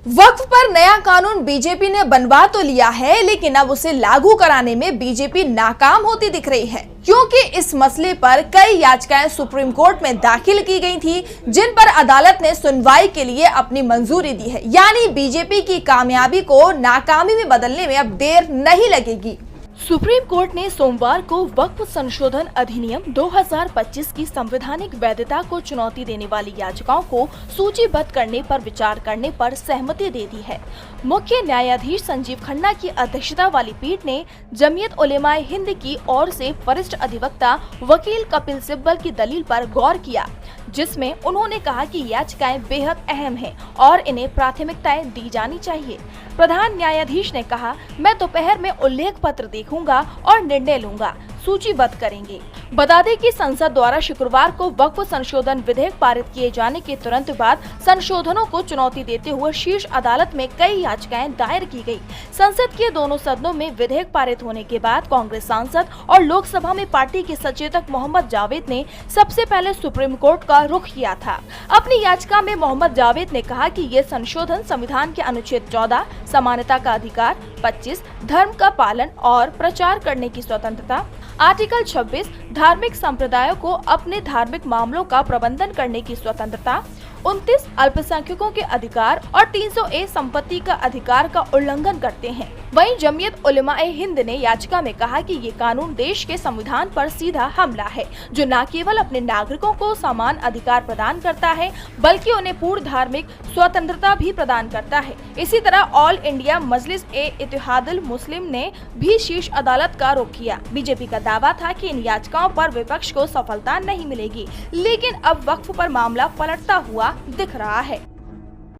वक्फ पर नया कानून बीजेपी ने बनवा तो लिया है, लेकिन अब उसे लागू कराने में बीजेपी नाकाम होती दिख रही है, क्योंकि इस मसले पर कई याचिकाएं सुप्रीम कोर्ट में दाखिल की गई थी, जिन पर अदालत ने सुनवाई के लिए अपनी मंजूरी दी है। यानी बीजेपी की कामयाबी को नाकामी में बदलने में अब देर नहीं लगेगी। सुप्रीम कोर्ट ने सोमवार को वक्फ संशोधन अधिनियम 2025 की संवैधानिक वैधता को चुनौती देने वाली याचिकाओं को सूचीबद्ध करने पर विचार करने पर सहमति दे दी है। मुख्य न्यायाधीश संजीव खन्ना की अध्यक्षता वाली पीठ ने जमीयत उलेमाए हिंद की ओर से वरिष्ठ अधिवक्ता वकील कपिल सिब्बल की दलील पर गौर किया, जिसमें उन्होंने कहा कि याचिकाएं बेहद अहम हैं और इन्हें प्राथमिकताएं दी जानी चाहिए। प्रधान न्यायाधीश ने कहा, मैं दोपहर में उल्लेख पत्र देखूंगा और निर्णय लूंगा, सूचीबद्ध करेंगे। बता दें कि संसद द्वारा शुक्रवार को वक्फ संशोधन विधेयक पारित किए जाने के तुरंत बाद संशोधनों को चुनौती देते हुए शीर्ष अदालत में कई याचिकाएं दायर की गई। संसद के दोनों सदनों में विधेयक पारित होने के बाद कांग्रेस सांसद और लोकसभा में पार्टी के सचेतक मोहम्मद जावेद ने सबसे पहले सुप्रीम कोर्ट का रुख किया था। अपनी याचिका में मोहम्मद जावेद ने कहा कि ये संशोधन संविधान के अनुच्छेद 14 समानता का अधिकार, 25 धर्म का पालन और प्रचार करने की स्वतंत्रता, आर्टिकल 26 धार्मिक संप्रदायों को अपने धार्मिक मामलों का प्रबंधन करने की स्वतंत्रता, 29 अल्पसंख्यकों के अधिकार और 300A संपत्ति का अधिकार का उल्लंघन करते हैं। वहीं जमीयत उलेमाए हिंद ने याचिका में कहा कि ये कानून देश के संविधान पर सीधा हमला है, जो न केवल अपने नागरिकों को समान अधिकार प्रदान करता है, बल्कि उन्हें पूर्ण धार्मिक स्वतंत्रता भी प्रदान करता है। इसी तरह ऑल इंडिया मजलिस-ए-इत्तेहादुल मुस्लिम ने भी शीर्ष अदालत का रुख किया। बीजेपी का दावा था कि इन याचिकाओं पर विपक्ष को सफलता नहीं मिलेगी, लेकिन अब वक्फ पर मामला पलटता हुआ दिख रहा है।